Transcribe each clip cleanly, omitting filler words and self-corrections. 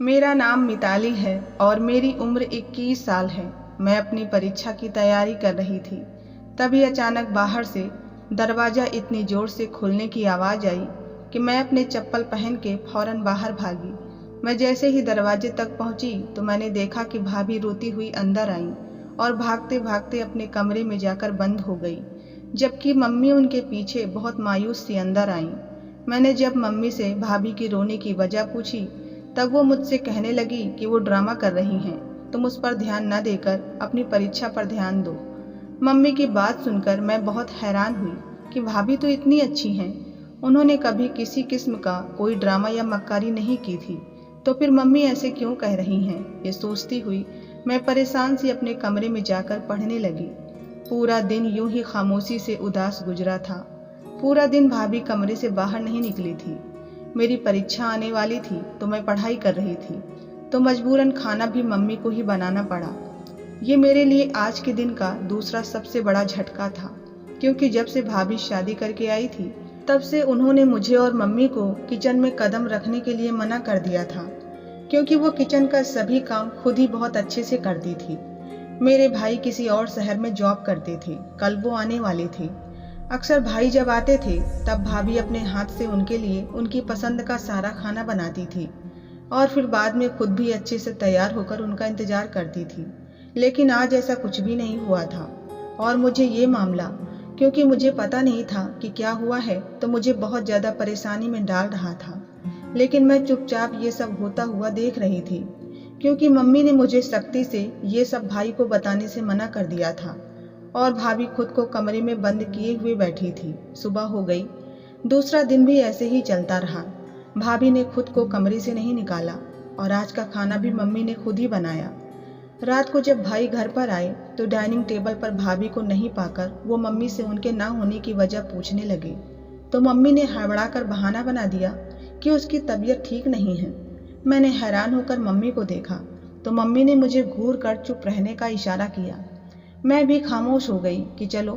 मेरा नाम मिताली है और मेरी उम्र 21 साल है। मैं अपनी परीक्षा की तैयारी कर रही थी। तभी अचानक बाहर से दरवाज़ा इतनी ज़ोर से खुलने की आवाज़ आई कि मैं अपने चप्पल पहन के फौरन बाहर भागी। मैं जैसे ही दरवाजे तक पहुंची तो मैंने देखा कि भाभी रोती हुई अंदर आई और भागते भागते अपने कमरे में जाकर बंद हो गई, जबकि मम्मी उनके पीछे बहुत मायूस सी अंदर आई। मैंने जब मम्मी से भाभी की रोने की वजह पूछी तब वो मुझसे कहने लगी कि वो ड्रामा कर रही हैं, तुम उस पर ध्यान न देकर अपनी परीक्षा पर ध्यान दो। मम्मी की बात सुनकर मैं बहुत हैरान हुई कि भाभी तो इतनी अच्छी हैं, उन्होंने कभी किसी किस्म का कोई ड्रामा या मक्कारी नहीं की थी, तो फिर मम्मी ऐसे क्यों कह रही हैं। ये सोचती हुई मैं परेशान सी अपने कमरे में जाकर पढ़ने लगी। पूरा दिन यूं ही खामोशी से उदास गुजरा था। पूरा दिन भाभी कमरे से बाहर नहीं निकली थी। मेरी परीक्षा आने वाली थी तो मैं पढ़ाई कर रही थी, तो मजबूरन खाना भी मम्मी को ही बनाना पड़ा। ये मेरे लिए आज के दिन का दूसरा सबसे बड़ा झटका था, क्योंकि जब से भाभी शादी करके आई थी तब से उन्होंने मुझे और मम्मी को किचन में कदम रखने के लिए मना कर दिया था, क्योंकि वो किचन का सभी काम खुद ही बहुत अच्छे से करती थी। मेरे भाई किसी और शहर में जॉब करते थे, कल वो आने वाले थे। अक्सर भाई जब आते थे तब भाभी अपने हाथ से उनके लिए उनकी पसंद का सारा खाना बनाती थी और फिर बाद में खुद भी अच्छे से तैयार होकर उनका इंतजार करती थी। लेकिन आज ऐसा कुछ भी नहीं हुआ था और मुझे ये मामला, क्योंकि मुझे पता नहीं था कि क्या हुआ है, तो मुझे बहुत ज़्यादा परेशानी में डाल रहा था। लेकिन मैं चुपचाप ये सब होता हुआ देख रही थी, क्योंकि मम्मी ने मुझे सख्ती से ये सब भाई को बताने से मना कर दिया था और भाभी खुद को कमरे में बंद किए हुए बैठी थी। सुबह हो गई। दूसरा दिन भी ऐसे ही चलता रहा। भाभी ने खुद को कमरे से नहीं निकाला और आज का खाना भी मम्मी ने खुद ही बनाया। रात को जब भाई घर पर आए तो डाइनिंग टेबल पर भाभी को नहीं पाकर वो मम्मी से उनके ना होने की वजह पूछने लगे, तो मम्मी ने हड़बड़ाकर बहाना बना दिया कि उसकी तबीयत ठीक नहीं है। मैंने हैरान होकर मम्मी को देखा तो मम्मी ने मुझे घूर कर चुप रहने का इशारा किया। मैं भी खामोश हो गई कि चलो,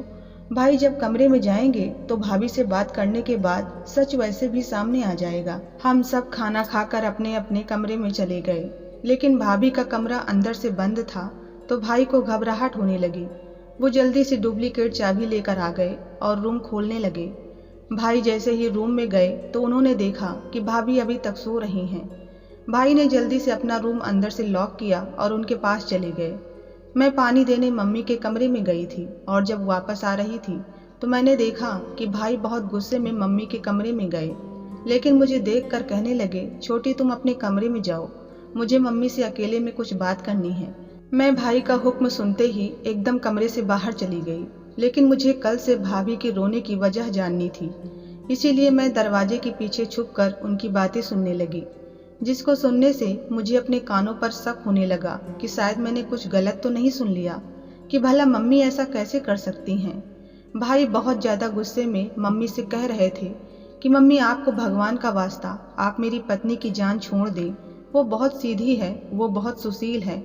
भाई जब कमरे में जाएंगे तो भाभी से बात करने के बाद सच वैसे भी सामने आ जाएगा। हम सब खाना खाकर अपने अपने कमरे में चले गए, लेकिन भाभी का कमरा अंदर से बंद था तो भाई को घबराहट होने लगी। वो जल्दी से डुप्लीकेट चाबी लेकर आ गए और रूम खोलने लगे। भाई जैसे ही रूम में गए तो उन्होंने देखा कि भाभी अभी तक सो रही हैं। भाई ने जल्दी से अपना रूम अंदर से लॉक किया और उनके पास चले गए। मैं पानी देने मम्मी के कमरे में गई थी और जब वापस आ रही थी तो मैंने देखा कि भाई बहुत गुस्से में मम्मी के कमरे में गए, लेकिन मुझे देखकर कहने लगे, छोटी तुम अपने कमरे में जाओ, मुझे मम्मी से अकेले में कुछ बात करनी है। मैं भाई का हुक्म सुनते ही एकदम कमरे से बाहर चली गई, लेकिन मुझे कल से भाभी के रोने की वजह जाननी थी, इसीलिए मैं दरवाजे के पीछे छुपकर उनकी बातें सुनने लगी, जिसको सुनने से मुझे अपने कानों पर शक होने लगा कि शायद मैंने कुछ गलत तो नहीं सुन लिया, कि भला मम्मी ऐसा कैसे कर सकती हैं। भाई बहुत ज़्यादा गुस्से में मम्मी से कह रहे थे कि मम्मी आपको भगवान का वास्ता आप मेरी पत्नी की जान छोड़ दें, वो बहुत सीधी है, वो बहुत सुशील है,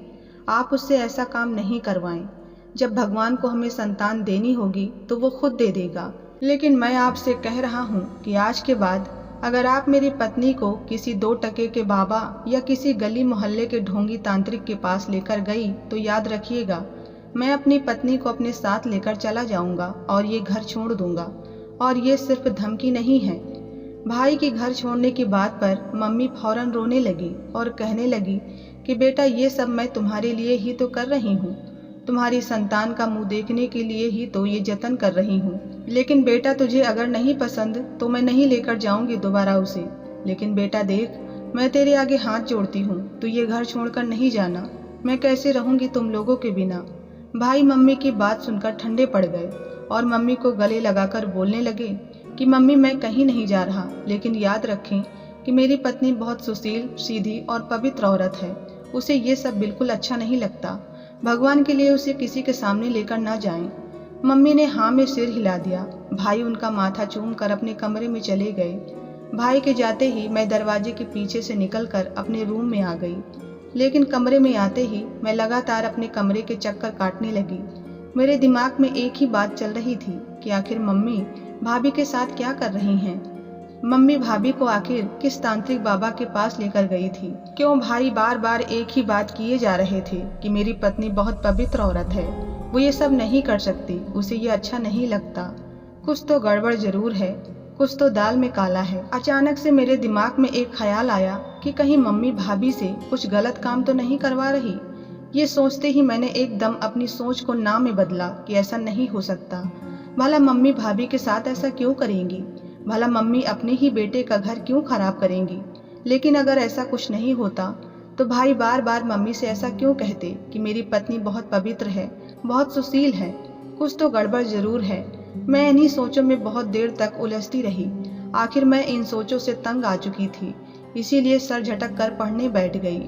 आप उससे ऐसा काम नहीं करवाएं। जब भगवान को हमें संतान देनी होगी तो वो खुद दे देगा, लेकिन मैं आपसे कह रहा हूँ कि आज के बाद अगर आप मेरी पत्नी को किसी 2 टके के बाबा या किसी गली मोहल्ले के ढोंगी तांत्रिक के पास लेकर गई तो याद रखिएगा, मैं अपनी पत्नी को अपने साथ लेकर चला जाऊंगा और ये घर छोड़ दूंगा। और ये सिर्फ धमकी नहीं है। भाई के घर छोड़ने की बात पर मम्मी फौरन रोने लगी और कहने लगी कि बेटा, ये सब मैं तुम्हारे लिए ही तो कर रही हूँ, तुम्हारी संतान का मुंह देखने के लिए ही तो ये जतन कर रही हूँ। लेकिन बेटा, तुझे अगर नहीं पसंद तो मैं नहीं लेकर जाऊंगी दोबारा उसे। लेकिन बेटा देख, मैं तेरे आगे हाथ जोड़ती हूँ, तू ये घर छोड़कर नहीं जाना, मैं कैसे रहूंगी तुम लोगों के बिना। भाई मम्मी की बात सुनकर ठंडे पड़ गए और मम्मी को गले लगाकर बोलने लगे कि मम्मी मैं कहीं नहीं जा रहा, लेकिन याद रखें कि मेरी पत्नी बहुत सुशील, सीधी और पवित्र औरत है, उसे ये सब बिल्कुल अच्छा नहीं लगता, भगवान के लिए उसे किसी के सामने लेकर ना जाएं। मम्मी ने हाँ में सिर हिला दिया। भाई उनका माथा चूम कर अपने कमरे में चले गए। भाई के जाते ही मैं दरवाजे के पीछे से निकलकर अपने रूम में आ गई, लेकिन कमरे में आते ही मैं लगातार अपने कमरे के चक्कर काटने लगी। मेरे दिमाग में एक ही बात चल रही थी कि आखिर मम्मी भाभी के साथ क्या कर रही हैं। मम्मी भाभी को आखिर किस तांत्रिक बाबा के पास लेकर गई थी? क्यों भाई बार बार एक ही बात किए जा रहे थे कि मेरी पत्नी बहुत पवित्र औरत है, वो ये सब नहीं कर सकती, उसे ये अच्छा नहीं लगता। कुछ तो गड़बड़ जरूर है, कुछ तो दाल में काला है। अचानक से मेरे दिमाग में एक ख्याल आया कि कहीं मम्मी भाभी से कुछ गलत काम तो नहीं करवा रही। ये सोचते ही मैंने एकदम अपनी सोच को ना में बदला कि ऐसा नहीं हो सकता। भला मम्मी भाभी के साथ ऐसा क्यों करेंगी? भला मम्मी अपने ही बेटे का घर क्यों खराब करेंगी? लेकिन अगर ऐसा कुछ नहीं होता तो भाई बार बार मम्मी से ऐसा क्यों कहते कि मेरी पत्नी बहुत पवित्र है, बहुत सुशील है? कुछ तो गड़बड़ जरूर है। मैं इन्हीं सोचों में बहुत देर तक उलझती रही। आखिर मैं इन सोचों से तंग आ चुकी थी, इसीलिए सर झटक कर पढ़ने बैठ गई।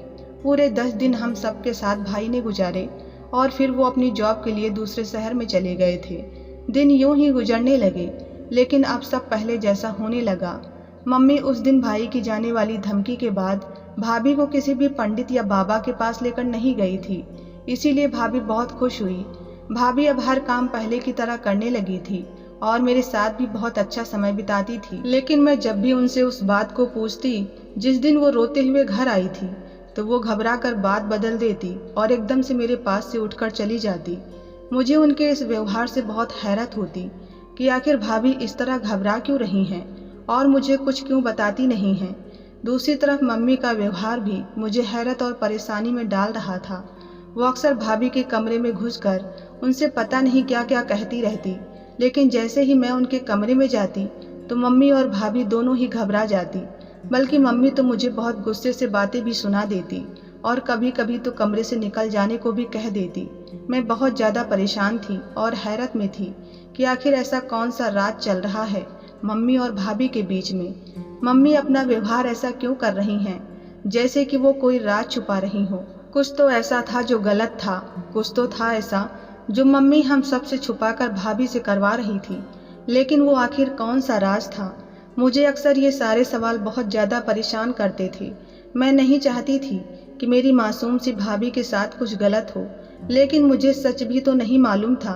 पूरे 10 दिन हम सबके साथ भाई ने गुजारे और फिर वो अपनी जॉब के लिए दूसरे शहर में चले गए थे। दिन यूं ही गुजरने लगे, लेकिन अब सब पहले जैसा होने लगा। मम्मी उस दिन भाई की जाने वाली धमकी के बाद भाभी को किसी भी पंडित या बाबा के पास लेकर नहीं गई थी, इसीलिए भाभी बहुत खुश हुई। भाभी अब हर काम पहले की तरह करने लगी थी और मेरे साथ भी बहुत अच्छा समय बिताती थी। लेकिन मैं जब भी उनसे उस बात को पूछती जिस दिन वो रोते हुए घर आई थी, तो वो घबरा कर बात बदल देती और एकदम से मेरे पास से उठकर चली जाती। मुझे उनके इस व्यवहार से बहुत हैरत होती कि आखिर भाभी इस तरह घबरा क्यों रही हैं और मुझे कुछ क्यों बताती नहीं हैं। दूसरी तरफ मम्मी का व्यवहार भी मुझे हैरत और परेशानी में डाल रहा था। वो अक्सर भाभी के कमरे में घुसकर उनसे पता नहीं क्या क्या कहती रहती, लेकिन जैसे ही मैं उनके कमरे में जाती तो मम्मी और भाभी दोनों ही घबरा जाती। बल्कि मम्मी तो मुझे बहुत गुस्से से बातें भी सुना देती और कभी कभी तो कमरे से निकल जाने को भी कह देती। मैं बहुत ज़्यादा परेशान थी और हैरत में थी कि आखिर ऐसा कौन सा राज चल रहा है मम्मी और भाभी के बीच में। मम्मी अपना व्यवहार ऐसा क्यों कर रही हैं, जैसे कि वो कोई राज छुपा रही हो। कुछ तो ऐसा था जो गलत था, कुछ तो था ऐसा जो मम्मी हम सब से छुपाकर भाभी से करवा रही थी। लेकिन वो आखिर कौन सा राज था? मुझे अक्सर ये सारे सवाल बहुत ज़्यादा परेशान करते थे। मैं नहीं चाहती थी कि मेरी मासूम सी भाभी के साथ कुछ गलत हो, लेकिन मुझे सच भी तो नहीं मालूम था।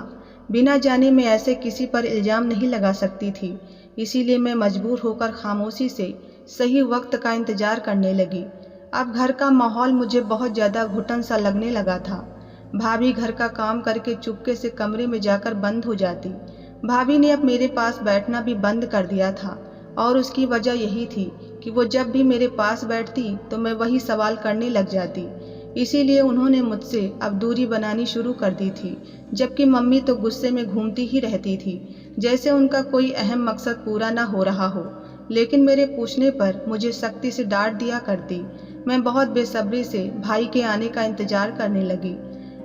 बिना जाने मैं ऐसे किसी पर इल्ज़ाम नहीं लगा सकती थी, इसीलिए मैं मजबूर होकर खामोशी से सही वक्त का इंतज़ार करने लगी। अब घर का माहौल मुझे बहुत ज़्यादा घुटन सा लगने लगा था। भाभी घर का काम करके चुपके से कमरे में जाकर बंद हो जाती। भाभी ने अब मेरे पास बैठना भी बंद कर दिया था और उसकी वजह यही थी कि वो जब भी मेरे पास बैठती तो मैं वही सवाल करने लग जाती। इसीलिए उन्होंने मुझसे अब दूरी बनानी शुरू कर दी थी, जबकि मम्मी तो गुस्से में घूमती ही रहती थी, जैसे उनका कोई अहम मकसद पूरा ना हो रहा हो। लेकिन मेरे पूछने पर मुझे सख्ती से डांट दिया करती। मैं बहुत बेसब्री से भाई के आने का इंतजार करने लगी।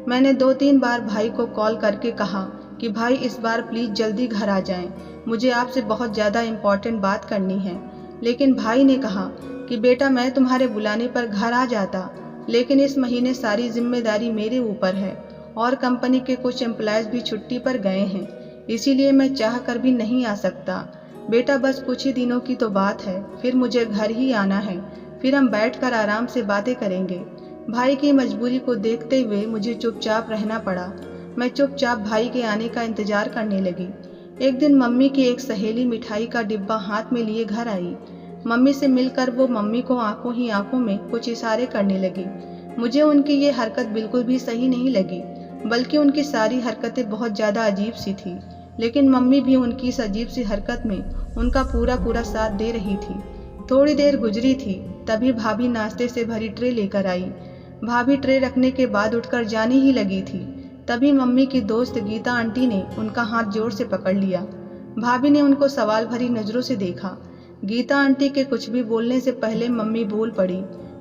मैंने 2-3 बार भाई को कॉल करके कहा कि भाई इस बार प्लीज़ जल्दी घर आ जाएं, मुझे आपसे बहुत ज़्यादा इम्पोर्टेंट बात करनी है। लेकिन भाई ने कहा कि बेटा मैं तुम्हारे बुलाने पर घर आ जाता, लेकिन इस महीने सारी जिम्मेदारी मेरे ऊपर है और कंपनी के कुछ एम्प्लॉयज़ भी छुट्टी पर गए हैं, इसीलिए मैं चाह कर भी नहीं आ सकता। बेटा बस कुछ ही दिनों की तो बात है, फिर मुझे घर ही आना है, फिर हम बैठकर आराम से बातें करेंगे। भाई की मजबूरी को देखते हुए मुझे चुपचाप रहना पड़ा। मैं चुपचाप भाई के आने का इंतजार करने लगी। एक दिन मम्मी की एक सहेली मिठाई का डिब्बा हाथ में लिए घर आई। मम्मी से मिलकर वो मम्मी को आंखों ही आंखों में कुछ इशारे करने लगी। मुझे उनकी ये हरकत बिल्कुल भी सही नहीं लगी, बल्कि उनकी सारी हरकतें बहुत ज़्यादा अजीब सी थी। लेकिन मम्मी भी उनकी इस अजीब सी हरकत में उनका पूरा साथ दे रही थी। थोड़ी देर गुजरी थी, तभी भाभी नाश्ते से भरी ट्रे लेकर आई। भाभी ट्रे रखने के बाद उठकर जाने ही लगी थी, तभी मम्मी की दोस्त गीता आंटी ने उनका हाथ जोर से पकड़ लिया। भाभी ने उनको सवाल भरी नज़रों से देखा। गीता आंटी के कुछ भी बोलने से पहले मम्मी बोल पड़ी,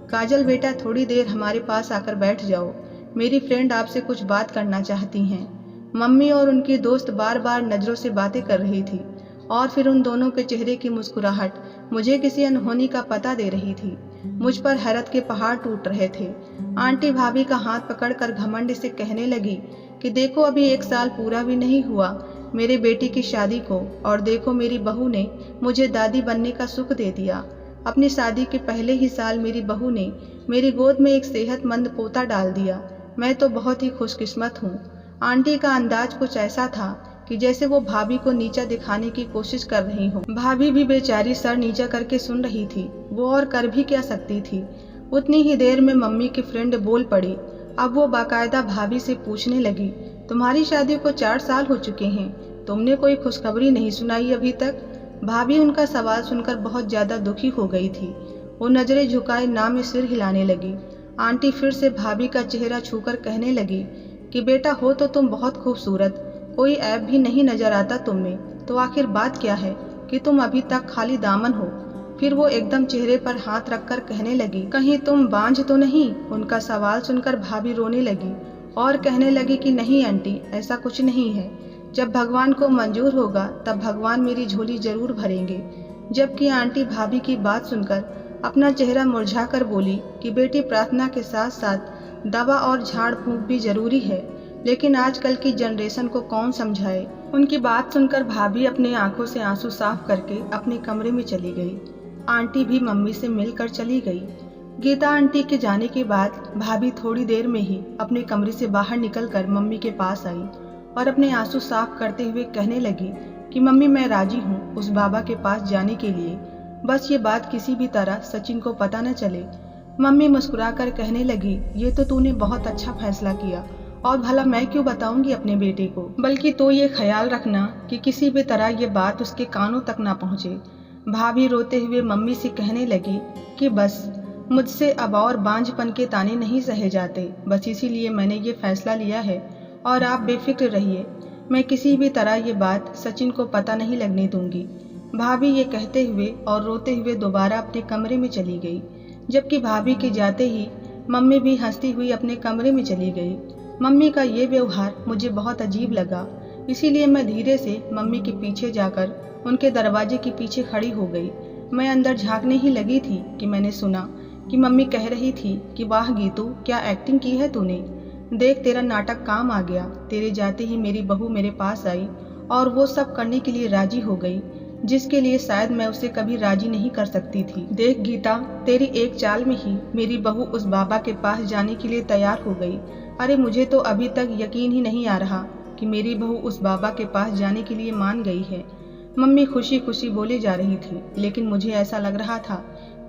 काजल बेटा थोड़ी देर हमारे पास आकर बैठ जाओ, मेरी फ्रेंड आपसे कुछ बात करना चाहती हैं। मम्मी और उनकी दोस्त बार बार नज़रों से बातें कर रही थी और फिर उन दोनों के चेहरे की मुस्कुराहट मुझे किसी अनहोनी का पता दे रही थी। मुझ पर हैरत के पहाड़ टूट रहे थे। आंटी भाभी का हाथ पकड़कर घमंड से कहने लगी कि देखो अभी 1 साल पूरा भी नहीं हुआ मेरे बेटी की शादी को, और देखो मेरी बहू ने मुझे दादी बनने का सुख दे दिया। अपनी शादी के पहले ही साल मेरी बहू ने मेरी गोद में एक सेहतमंद पोता डाल दिया। मैं तो बहुत ही खुशकिस्मत हूँ। आंटी का अंदाज कुछ ऐसा था कि जैसे वो भाभी को नीचा दिखाने की कोशिश कर रही हो। भाभी भी बेचारी सर नीचा करके सुन रही थी। वो और कर भी क्या सकती थी। उतनी ही देर में मम्मी की फ्रेंड बोल पड़ी। अब वो बाकायदा भाभी से पूछने लगी, तुम्हारी शादी को 4 साल हो चुके हैं, तुमने कोई खुशखबरी नहीं सुनाई अभी तक। भाभी उनका सवाल सुनकर बहुत ज्यादा दुखी हो गई थी। वो नजरें झुकाए ना में सिर हिलाने लगी। आंटी फिर से भाभी का चेहरा छूकर कहने लगी कि बेटा हो तो तुम बहुत खूबसूरत, कोई ऐब भी नहीं नजर आता तुम में, तो आखिर बात क्या है कि तुम अभी तक खाली दामन हो। फिर वो एकदम चेहरे पर हाथ रखकर कहने लगी, कहीं तुम बांझ तो नहीं। उनका सवाल सुनकर भाभी रोने लगी और कहने लगी कि नहीं आंटी, ऐसा कुछ नहीं है। जब भगवान को मंजूर होगा तब भगवान मेरी झोली जरूर भरेंगे। जबकि आंटी भाभी की बात सुनकर अपना चेहरा मुरझाकर बोली कि बेटी, प्रार्थना के साथ साथ दवा और झाड़ फूंक भी जरूरी है, लेकिन आजकल की जनरेशन को कौन समझाए। उनकी बात सुनकर भाभी अपने आंखों से आंसू साफ करके अपने कमरे में चली गई। आंटी भी मम्मी से मिलकर चली गई। गीता आंटी के जाने के बाद भाभी थोड़ी देर में ही अपने कमरे से बाहर निकलकर मम्मी के पास आई और अपने आंसू साफ करते हुए कहने लगी कि मम्मी, मैं राजी हूँ उस बाबा के पास जाने के लिए, बस ये बात किसी भी तरह सचिन को पता न चले। मम्मी मुस्कुराकर कहने लगी, ये तो तूने बहुत अच्छा फैसला किया, और भला मैं क्यों बताऊंगी अपने बेटे को, बल्कि तो ये ख्याल रखना कि किसी भी तरह ये बात उसके कानों तक ना पहुँचे। भाभी रोते हुए मम्मी से कहने लगी कि बस मुझसे अब और बांझपन के ताने नहीं सहे जाते, बस इसीलिए मैंने ये फैसला लिया है और आप बेफिक्र रहिए, मैं किसी भी तरह ये बात सचिन को पता नहीं लगने दूंगी। भाभी ये कहते हुए और रोते हुए दोबारा अपने कमरे में चली गई, जबकि भाभी के जाते ही मम्मी भी हंसती हुई अपने कमरे में चली गई। मम्मी का ये व्यवहार मुझे बहुत अजीब लगा, इसीलिए मैं धीरे से मम्मी के पीछे जाकर उनके दरवाजे के पीछे खड़ी हो गई। मैं अंदर झांकने ही लगी थी कि मैंने सुना कि मम्मी कह रही थी कि वाह गीतू, क्या एक्टिंग की है तूने, देख तेरा नाटक काम आ गया। तेरे जाते ही मेरी बहू मेरे पास आई और वो सब करने के लिए राजी हो गई जिसके लिए शायद मैं उसे कभी राजी नहीं कर सकती थी। देख गीता, तेरी एक चाल में ही मेरी बहू उस बाबा के पास जाने के लिए तैयार हो गई। अरे मुझे तो अभी तक यकीन ही नहीं आ रहा कि मेरी बहू उस बाबा के पास जाने के लिए मान गई है। मम्मी खुशी खुशी बोले जा रही थी, लेकिन मुझे ऐसा लग रहा था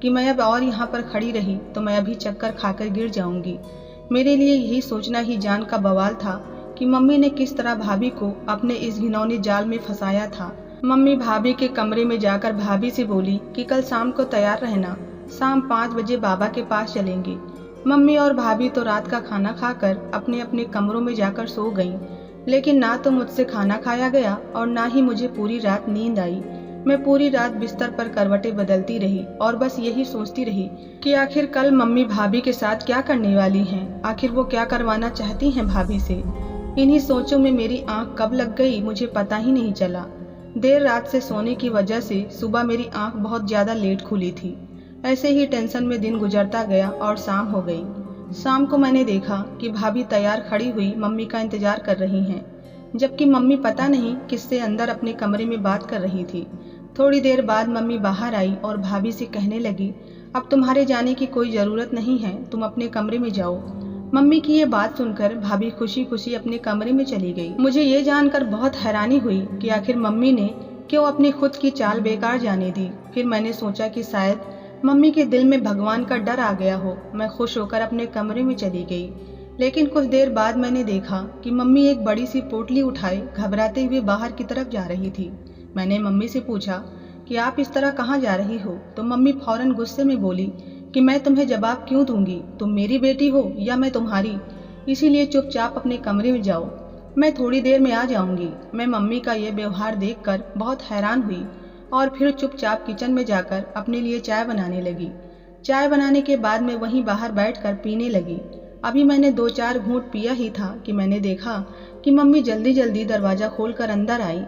कि मैं अब और यहाँ पर खड़ी रही तो मैं अभी चक्कर खाकर गिर जाऊंगी। मेरे लिए यही सोचना ही जान का बवाल था कि मम्मी ने किस तरह भाभी को अपने इस घिनौने जाल में फंसाया था। मम्मी भाभी के कमरे में जाकर भाभी से बोली कि कल शाम को तैयार रहना, शाम 5 बजे बाबा के पास चलेंगे। मम्मी और भाभी तो रात का खाना खाकर अपने अपने कमरों में जाकर सो गईं, लेकिन ना तो मुझसे खाना खाया गया और ना ही मुझे पूरी रात नींद आई। मैं पूरी रात बिस्तर पर करवटें बदलती रही और बस यही सोचती रही कि आखिर कल मम्मी भाभी के साथ क्या करने वाली हैं, आखिर वो क्या करवाना चाहती हैं भाभी से। इन्हीं सोचों में मेरी आंख कब लग गई मुझे पता ही नहीं चला। देर रात से सोने की वजह से सुबह मेरी आंख बहुत ज्यादा लेट खुली थी। ऐसे ही टेंशन में दिन गुजरता गया और शाम हो गई। शाम को मैंने देखा कि भाभी तैयार खड़ी हुई मम्मी का इंतजार कर रही हैं, जबकि मम्मी पता नहीं किससे अंदर अपने कमरे में बात कर रही थी। थोड़ी देर बाद मम्मी बाहर आई और भाभी से कहने लगी, अब तुम्हारे जाने की कोई ज़रूरत नहीं है, तुम अपने कमरे में जाओ। मम्मी की ये बात सुनकर भाभी खुशी खुशी अपने कमरे में चली गई। मुझे ये जानकर बहुत हैरानी हुई कि आखिर मम्मी ने क्यों अपनी खुद की चाल बेकार जाने दी। फिर मैंने सोचा कि शायद मम्मी के दिल में भगवान का डर आ गया हो। मैं खुश होकर अपने कमरे में चली गई, लेकिन कुछ देर बाद मैंने देखा कि मम्मी एक बड़ी सी पोटली उठाए घबराते हुए बाहर की तरफ जा रही थी। मैंने मम्मी से पूछा कि आप इस तरह कहाँ जा रही हो, तो मम्मी फौरन गुस्से में बोली कि मैं तुम्हें जवाब क्यों दूंगी, तुम मेरी बेटी हो या मैं तुम्हारी, इसीलिए चुपचाप अपने कमरे में जाओ, मैं थोड़ी देर में आ जाऊंगी। मैं मम्मी का ये व्यवहार देखकर बहुत हैरान हुई और फिर चुपचाप किचन में जाकर अपने लिए चाय बनाने लगी। चाय बनाने के बाद मैं वहीं बाहर बैठकर पीने लगी। अभी मैंने 2-4 घूंट पिया ही था कि मैंने देखा कि मम्मी जल्दी जल्दी दरवाजा खोलकर अंदर आई।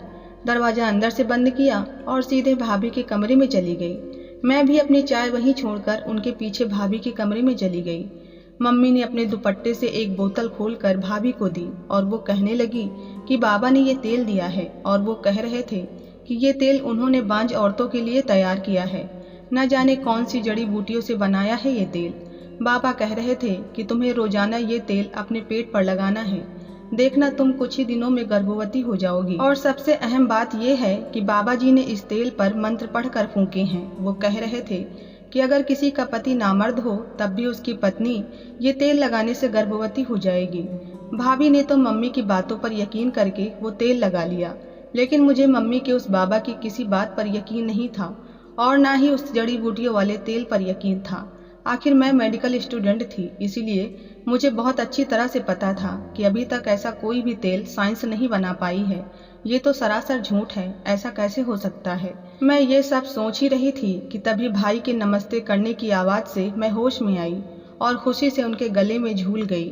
दरवाजा अंदर से बंद किया और सीधे भाभी के कमरे में चली गई। मैं भी अपनी चाय वहीं छोड़कर उनके पीछे भाभी के कमरे में चली गई। मम्मी ने अपने दुपट्टे से एक बोतल खोलकर भाभी को दी और वो कहने लगी कि बाबा ने ये तेल दिया है और वो कह रहे थे कि ये तेल उन्होंने बांझ औरतों के लिए तैयार किया है। न जाने कौन सी जड़ी बूटियों से बनाया है ये तेल। बाबा कह रहे थे कि तुम्हें रोजाना ये तेल अपने पेट पर लगाना है। देखना तुम कुछ ही दिनों में गर्भवती हो जाओगी। और सबसे अहम बात यह है कि बाबा जी ने इस तेल पर मंत्र पढ़कर फूंके हैं। वो कह रहे थे कि अगर किसी का पति नामर्द हो तब भी उसकी पत्नी ये तेल लगाने से गर्भवती हो जाएगी। भाभी ने तो मम्मी की बातों पर यकीन करके वो तेल लगा लिया, लेकिन मुझे मम्मी के उस बाबा की किसी बात पर यकीन नहीं था और ना ही उस जड़ी बूटियों वाले तेल पर यकीन था। आखिर मैं मेडिकल स्टूडेंट थी, इसीलिए मुझे बहुत अच्छी तरह से पता था कि अभी तक ऐसा कोई भी तेल साइंस नहीं बना पाई है। ये तो सरासर झूठ है, ऐसा कैसे हो सकता है। मैं ये सब सोच ही रही थी कि तभी भाई के नमस्ते करने की आवाज़ से मैं होश में आई और खुशी से उनके गले में झूल गई।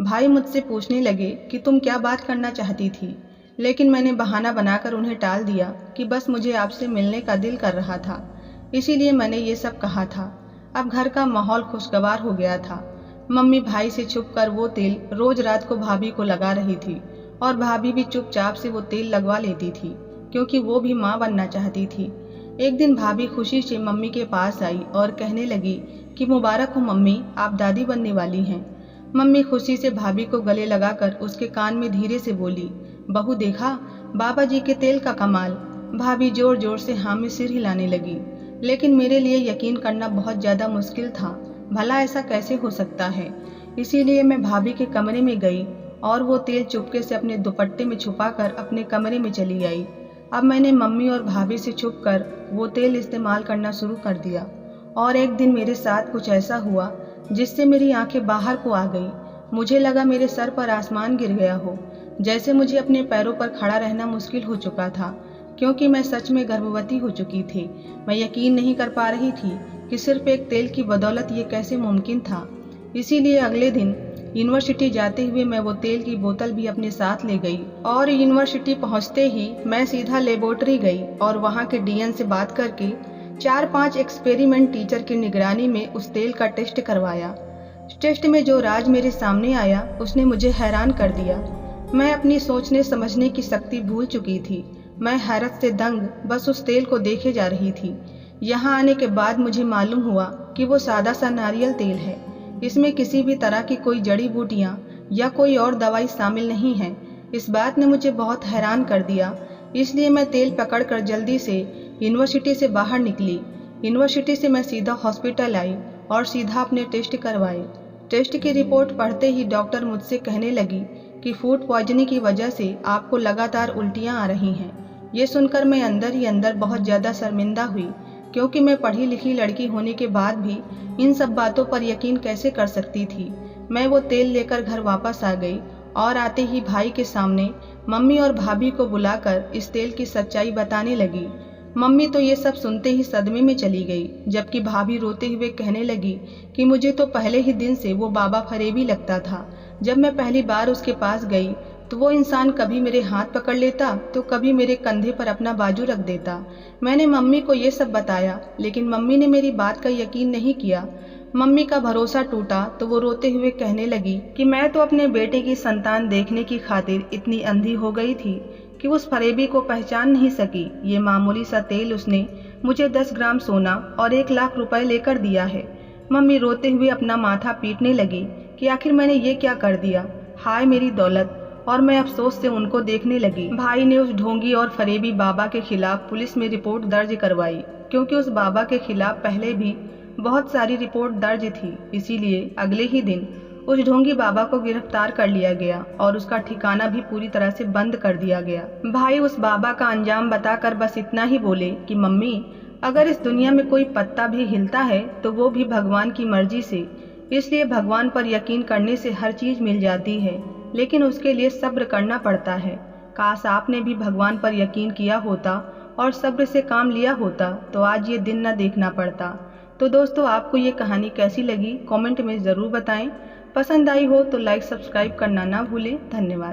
भाई मुझसे पूछने लगे कि तुम क्या बात करना चाहती थी, लेकिन मैंने बहाना बनाकर उन्हें टाल दिया कि बस मुझे आपसे मिलने का दिल कर रहा था, इसीलिए मैंने ये सब कहा था। अब घर का माहौल खुशगवार हो गया था। मम्मी भाई से छुपकर वो तेल रोज रात को भाभी को लगा रही थी और भाभी भी चुपचाप से वो तेल लगवा लेती थी, क्योंकि वो भी माँ बनना चाहती थी। एक दिन भाभी खुशी से मम्मी के पास आई और कहने लगी कि मुबारक हो मम्मी, आप दादी बनने वाली हैं। मम्मी खुशी से भाभी को गले लगाकर उसके कान में धीरे से बोली, बहू देखा बाबा जी के तेल का कमाल। भाभी जोर जोर से हाँ में सिर हिलाने लगी, लेकिन मेरे लिए यकीन करना बहुत ज़्यादा मुश्किल था। भला ऐसा कैसे हो सकता है। इसीलिए मैं भाभी के कमरे में गई और वो तेल चुपके से अपने दुपट्टे में छुपाकर अपने कमरे में चली आई। अब मैंने मम्मी और भाभी से छुपकर वो तेल इस्तेमाल करना शुरू कर दिया और एक दिन मेरे साथ कुछ ऐसा हुआ जिससे मेरी आंखें बाहर को आ गई। मुझे लगा मेरे सर पर आसमान गिर गया हो, जैसे मुझे अपने पैरों पर खड़ा रहना मुश्किल हो चुका था, क्योंकि मैं सच में गर्भवती हो चुकी थी। मैं यकीन नहीं कर पा रही थी कि सिर्फ एक तेल की बदौलत ये कैसे मुमकिन था। इसीलिए अगले दिन यूनिवर्सिटी जाते हुए मैं वो तेल की बोतल भी अपने साथ ले गई और यूनिवर्सिटी पहुंचते ही मैं सीधा लेबोरेटरी गई और वहां के डीएन से बात करके 4-5 एक्सपेरिमेंट टीचर की निगरानी में उस तेल का टेस्ट करवाया। टेस्ट में जो राज मेरे सामने आया उसने मुझे हैरान कर दिया। मैं अपनी सोचने समझने की शक्ति भूल चुकी थी। मैं हैरत से दंग बस उस तेल को देखे जा रही थी। यहाँ आने के बाद मुझे मालूम हुआ कि वो सादा सा नारियल तेल है। इसमें किसी भी तरह की कोई जड़ी बूटियाँ या कोई और दवाई शामिल नहीं है। इस बात ने मुझे बहुत हैरान कर दिया, इसलिए मैं तेल पकड़कर जल्दी से यूनिवर्सिटी से बाहर निकली। यूनिवर्सिटी से मैं सीधा हॉस्पिटल आई और सीधा अपने टेस्ट करवाए। टेस्ट की रिपोर्ट पढ़ते ही डॉक्टर मुझसे कहने लगी कि फूड पॉइजनिंग की वजह से आपको लगातार उल्टियाँ आ रही हैं। ये सुनकर मैं अंदर ही अंदर बहुत ज़्यादा शर्मिंदा हुई, क्योंकि मैं पढ़ी लिखी लड़की होने के बाद भी इन सब बातों पर यकीन कैसे कर सकती थी। मैं वो तेल लेकर घर वापस आ गई और आते ही भाई के सामने मम्मी और भाभी को बुलाकर इस तेल की सच्चाई बताने लगी। मम्मी तो ये सब सुनते ही सदमे में चली गई, जबकि भाभी रोते हुए कहने लगी कि मुझे तो पहले ही दिन से वो बाबा फरेबी लगता था। जब मैं पहली बार उसके पास गई तो वो इंसान कभी मेरे हाथ पकड़ लेता तो कभी मेरे कंधे पर अपना बाजू रख देता। मैंने मम्मी को ये सब बताया, लेकिन मम्मी ने मेरी बात का यकीन नहीं किया। मम्मी का भरोसा टूटा तो वो रोते हुए कहने लगी कि मैं तो अपने बेटे की संतान देखने की खातिर इतनी अंधी हो गई थी कि उस फरेबी को पहचान नहीं सकी। ये मामूली सा तेल उसने मुझे 10 ग्राम सोना और 1 लाख रुपए लेकर दिया है। मम्मी रोते हुए अपना माथा पीटने लगी कि आखिर मैंने ये क्या कर दिया, हाय मेरी दौलत। और मैं अफसोस से उनको देखने लगी। भाई ने उस ढोंगी और फरेबी बाबा के खिलाफ पुलिस में रिपोर्ट दर्ज करवाई, क्योंकि उस बाबा के खिलाफ पहले भी बहुत सारी रिपोर्ट दर्ज थी। इसीलिए अगले ही दिन उस ढोंगी बाबा को गिरफ्तार कर लिया गया और उसका ठिकाना भी पूरी तरह से बंद कर दिया गया। भाई उस बाबा का अंजाम बताकर बस इतना ही बोले कि मम्मी, अगर इस दुनिया में कोई पत्ता भी हिलता है तो वो भी भगवान की मर्जी से। इसलिए भगवान पर यकीन करने से हर चीज मिल जाती है, लेकिन उसके लिए सब्र करना पड़ता है। काश आपने भी भगवान पर यकीन किया होता और सब्र से काम लिया होता तो आज ये दिन न देखना पड़ता। तो दोस्तों, आपको ये कहानी कैसी लगी कमेंट में ज़रूर बताएं। पसंद आई हो तो लाइक सब्सक्राइब करना ना भूलें। धन्यवाद।